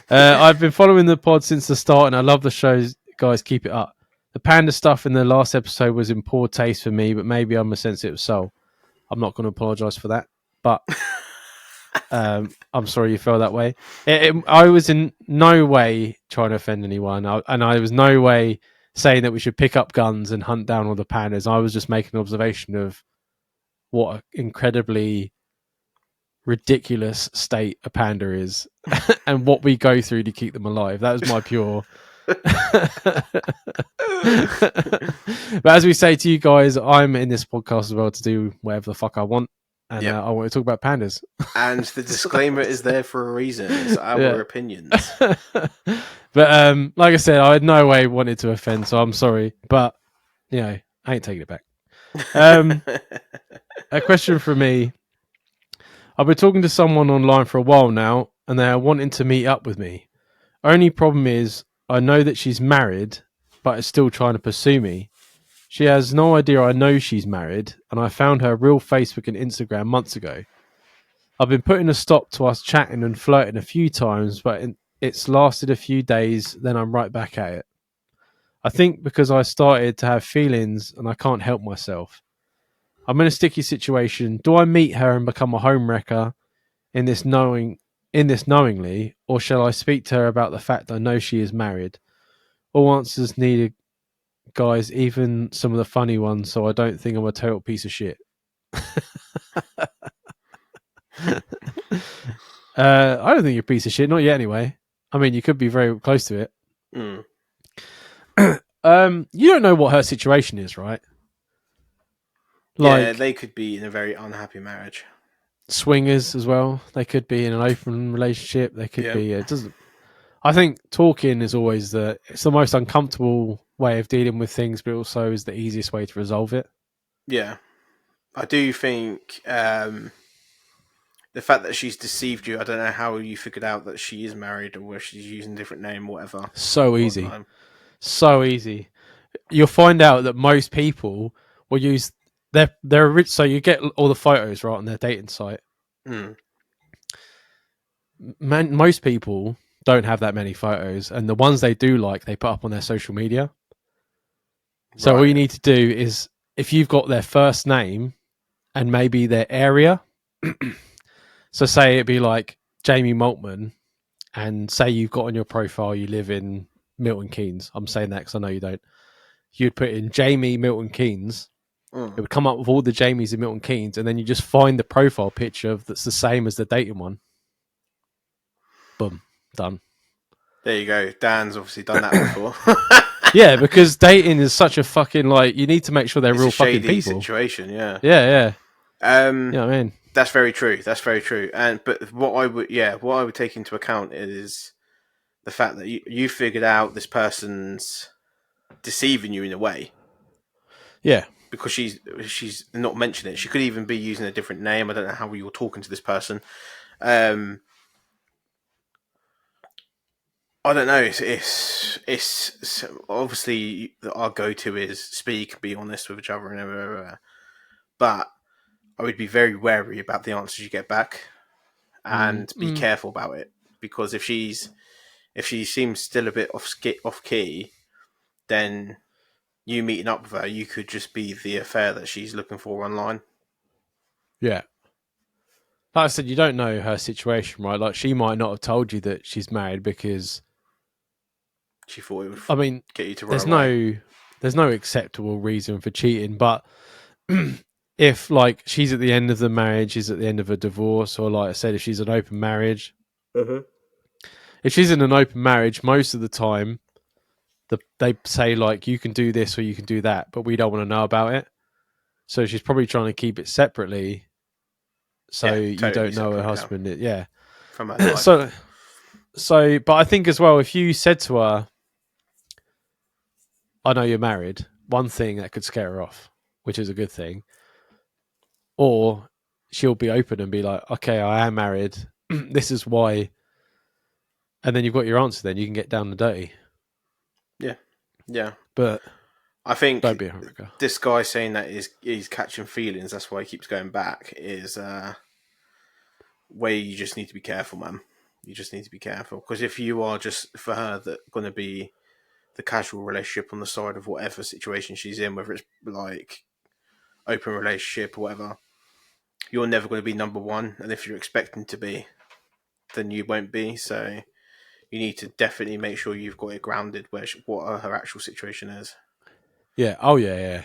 I've been following the pod since the start, and I love the shows. Guys, keep it up. The panda stuff in the last episode was in poor taste for me, but maybe I'm a sensitive soul. I'm not going to apologise for that, but I'm sorry you felt that way. I was in no way trying to offend anyone, and I was no way saying that we should pick up guns and hunt down all the pandas. I was just making an observation of what an incredibly ridiculous state a panda is and what we go through to keep them alive. That was my pure. But as we say to you guys, I'm in this podcast as well to do whatever the fuck I want. And I want to talk about pandas. And the disclaimer is there for a reason. It's our opinions. But like I said, I had no way wanted to offend, so I'm sorry. But, I ain't taking it back. A question from me. I've been talking to someone online for a while now, and they are wanting to meet up with me. Only problem is, I know that she's married, but is still trying to pursue me. She has no idea I know she's married, and I found her real Facebook and Instagram months ago. I've been putting a stop to us chatting and flirting a few times, but it's lasted a few days, then I'm right back at it. I think because I started to have feelings and I can't help myself. I'm in a sticky situation. Do I meet her and become a homewrecker in this knowingly, or shall I speak to her about the fact I know she is married? All answers needed, guys, even some of the funny ones, so I don't think I'm a total piece of shit. I don't think you're a piece of shit, not yet anyway. I mean, you could be very close to it. You don't know what her situation is, right? Yeah, they could be in a very unhappy marriage. Swingers as well. They could be in an open relationship. They could be. It doesn't. I think talking is always it's the most uncomfortable way of dealing with things, but also is the easiest way to resolve it. Yeah, I do think the fact that she's deceived you. I don't know how you figured out that she is married or where she's using a different name, or whatever. So easy. So easy. You'll find out that most people will use they're rich, so you get all the photos right on their dating site. Most people don't have that many photos, and the ones they do like, they put up on their social media. So all you need to do is, if you've got their first name and maybe their area, so say it'd be like Jamie Maltman, and say you've got on your profile you live in Milton Keynes. I'm saying that because I know you don't. You'd put in Jamie Milton Keynes. It would come up with all the Jamies in Milton Keynes, and then you just find the profile picture that's the same as the dating one. Boom, done. There you go. Dan's obviously done that before. Yeah, because dating is such a fucking you need to make sure they're real fucking people. Situation, yeah. Yeah. You know what I mean? That's very true. But what I would take into account is the fact that you figured out this person's deceiving you in a way. Yeah. Because she's not mentioning it. She could even be using a different name. I don't know how you're talking to this person. I don't know. It's obviously our go-to is speak, be honest with each other, and everything. But I would be very wary about the answers you get back, and be careful about it, because if she seems still a bit off key, then you meeting up with her, you could just be the affair that she's looking for online. Yeah. Like I said, you don't know her situation, right? Like, she might not have told you that she's married because she thought it would get you to run away. There's no acceptable reason for cheating, but if she's at the end of the marriage, she's at the end of a divorce, or like I said, if she's an open marriage, if she's in an open marriage, most of the time, they say you can do this or you can do that, but we don't want to know about it. So she's probably trying to keep it separately, so you don't know her husband. Yeah. From her life. So, but I think as well, if you said to her, "I know you're married," one thing that could scare her off, which is a good thing, or she'll be open and be like, "Okay, I am married. This is why," and then you've got your answer. Then you can get down and dirty. Yeah. But I think Don't be a homewrecker. this guy saying that he's catching feelings, that's why he keeps going back, is where you just need to be careful, man. You just need to be careful. Because if you are just, for her, that going to be the casual relationship on the side of whatever situation she's in, whether it's like open relationship or whatever, you're never going to be number one. And if you're expecting to be, then you won't be. So you need to definitely make sure you've got it grounded where what her actual situation is. Yeah. Oh yeah, yeah.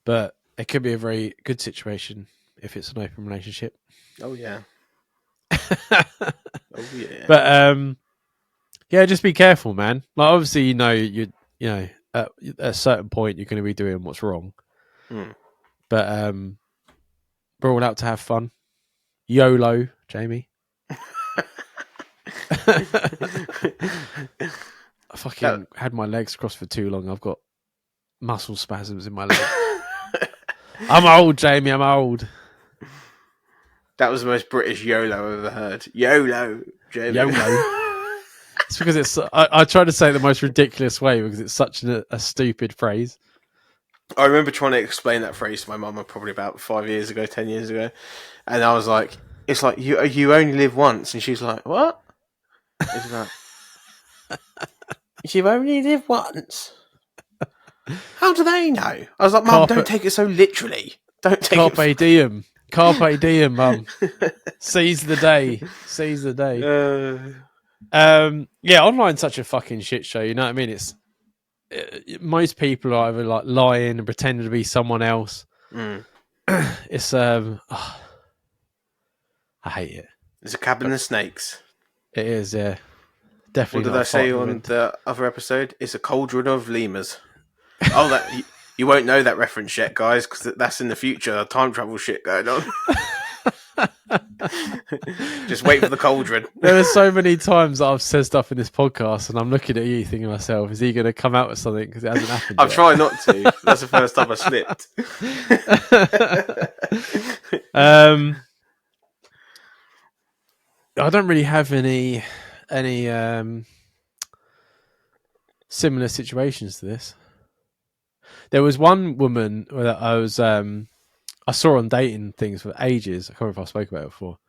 But it could be a very good situation if it's an open relationship. Oh yeah. Oh yeah. But yeah, just be careful, man. Like obviously, you know, at a certain point you're going to be doing what's wrong. Mm. But we're all out to have fun. YOLO, Jamie. I fucking had my legs crossed for too long. I've got muscle spasms in my legs. I'm old, Jamie. I'm old. That was the most British YOLO I've ever heard. YOLO, Jamie. YOLO. It's because it's. I try to say it the most ridiculous way because it's such a stupid phrase. I remember trying to explain that phrase to my mum probably about 5 years ago, 10 years ago, and I was like, "It's like you only live once," and she's like, "What?" It's like, "You only live once." How do they know? I was like, "Mum, don't take it so literally. Don't take Carpe diem. Carpe diem, mum. Seize the day. Seize the day. Yeah, online's such a fucking shit show. You know what I mean? It's most people are either like lying and pretending to be someone else. Mm. It's I hate it. It's a cabin of snakes. It is, yeah. Definitely. What did I say on the other episode? It's a cauldron of lemurs. Oh, that you won't know that reference yet, guys, because that's in the future. Time travel shit going on. Just wait for the cauldron. There are so many times that I've said stuff in this podcast, and I'm looking at you, thinking to myself, "Is he going to come out with something?" Because it hasn't happened. I've tried not to. That's the first time I slipped. I don't really have any similar situations to this. There was one woman that I saw on dating things for ages. I can't remember if I spoke about it before.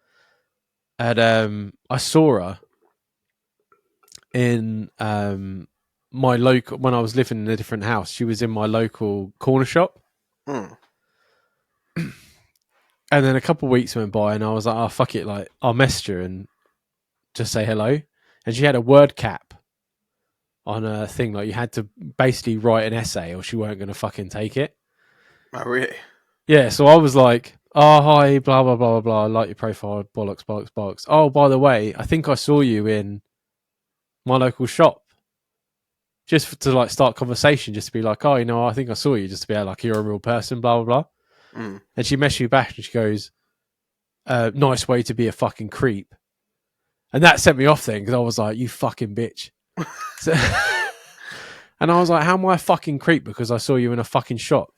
And I saw her in my local when I was living in a different house. She was in my local corner shop. Mm. And then a couple of weeks went by, and I was like, "Oh fuck it!" Like I'll message her and just say hello. And she had a word cap on a thing, like you had to basically write an essay, or she weren't going to fucking take it. Oh, really? Yeah. So I was like, "Oh hi, blah blah blah blah blah. I like your profile, bollocks, bollocks, bollocks. Oh, by the way, I think I saw you in my local shop." Just to like start conversation, just to be like, "Oh, you know, I think I saw you," just to be like, "You're a real person," blah blah blah. Mm. And she messaged me back and she goes, "Nice way to be a fucking creep." And that sent me off then because I was like, "You fucking bitch." So, and I was like, "How am I a fucking creep because I saw you in a fucking shop?"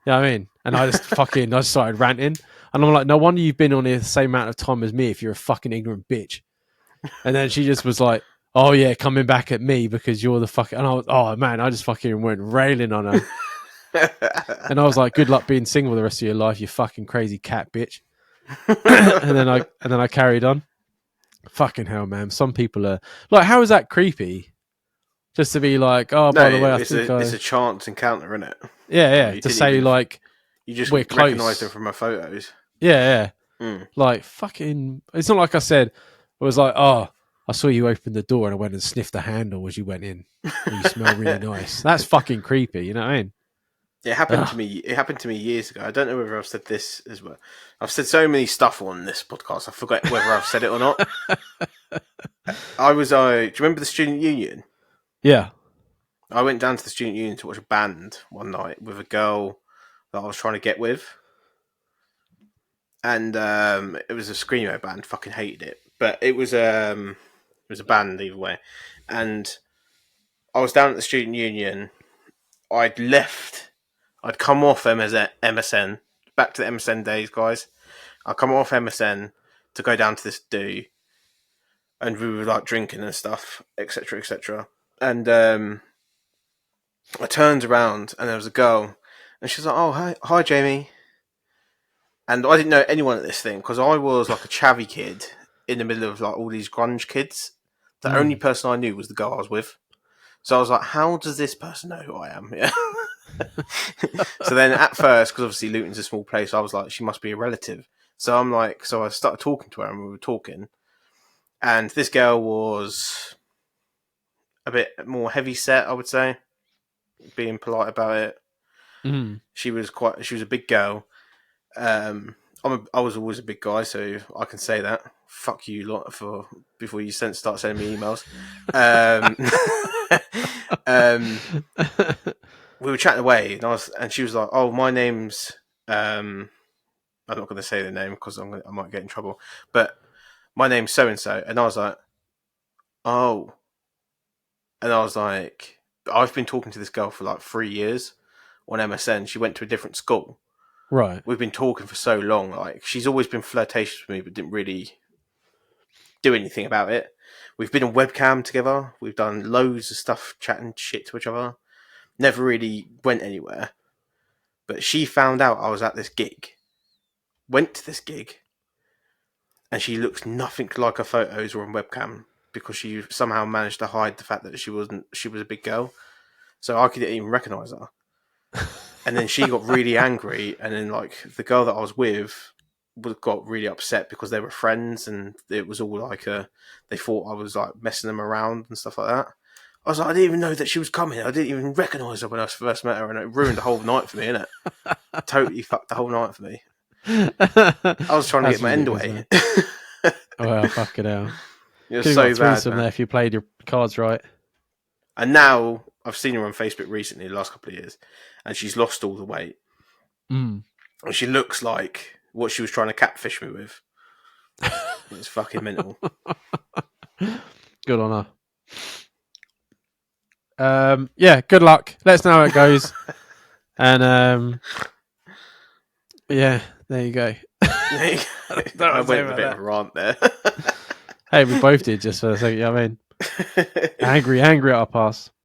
You know what I mean? And I just I started ranting. And I'm like, "No wonder you've been on here the same amount of time as me if you're a fucking ignorant bitch." And then she just was like, "Oh yeah, coming back at me because you're the fucking..." And I was, oh man, I just fucking went railing on her. And I was like, "Good luck being single the rest of your life, you fucking crazy cat bitch." and then I carried on. Fucking hell, man. Some people are like, how is that creepy? Just to be like, "Oh, by the way, it's a chance encounter, isn't it? Yeah. To say like you just we're close. recognise them from her photos. Yeah. Mm. Like fucking. It's not like I said. It was like, "Oh, I saw you open the door and I went and sniffed the handle as you went in. You smell really nice." That's fucking creepy. You know what I mean? It happened to me. It happened to me years ago. I don't know whether I've said this as well. I've said so many stuff on this podcast. I forget whether I've said it or not. Do you remember the student union? Yeah. I went down to the student union to watch a band one night with a girl that I was trying to get with, and it was a screamo band. Fucking hated it, but it was a band either way. And I was down at the student union. I'd left. I'd come off MSN, back to the MSN days, guys. I'd come off MSN to go down to this do, and we were like drinking and stuff, etc., etc. And I turned around and there was a girl, and she was like, "Oh, hi, Jamie." And I didn't know anyone at this thing because I was like a chavvy kid in the middle of like all these grunge kids. The only Mm. person I knew was the girl I was with. So I was like, "How does this person know who I am?" Yeah. So then at first, because obviously Luton's a small place, I was like, "She must be a relative." So I'm like, so I started talking to her, and we were talking, and this girl was a bit more heavy set, I would say, being polite about it. Mm. She was a big girl. I was always a big guy, so I can say that. Fuck you lot for before you start sending me emails. Um, um, we were chatting away, and she was like, "Oh, my name's." I'm not going to say the name because I might get in trouble. But my name's so and so, and I was like, "Oh," and I was like, "I've been talking to this girl for like 3 years on MSN. She went to a different school. Right. We've been talking for so long. Like, she's always been flirtatious with me, but didn't really do anything about it. We've been on webcam together. We've done loads of stuff, chatting shit to each other. Never really went anywhere. But she found out I was at this gig, went to this gig, and she looks nothing like her photos or on webcam because she somehow managed to hide the fact that she was a big girl. So I couldn't even recognise her. And then she got really angry, and then like the girl that I was with got really upset because they were friends, and it was all like they thought I was like messing them around and stuff like that. I was like, I didn't even know that she was coming. I didn't even recognise her when I first met her, and it ruined the whole night for me, innit? Totally fucked the whole night for me. I was trying to That's get my end ridiculous, away. man. Oh, well, fucking hell. It was Could have got a so bad, threesome there man. if you played your cards right. And now I've seen her on Facebook recently, the last couple of years, and she's lost all the weight. Mm. And she looks like what she was trying to catfish me with. It's fucking mental. Good on her. Yeah, good luck. Let us know how it goes. And yeah, there you go. I went a bit of a rant there. Hey, we both did just for a second. You know what I mean? Angry at our past.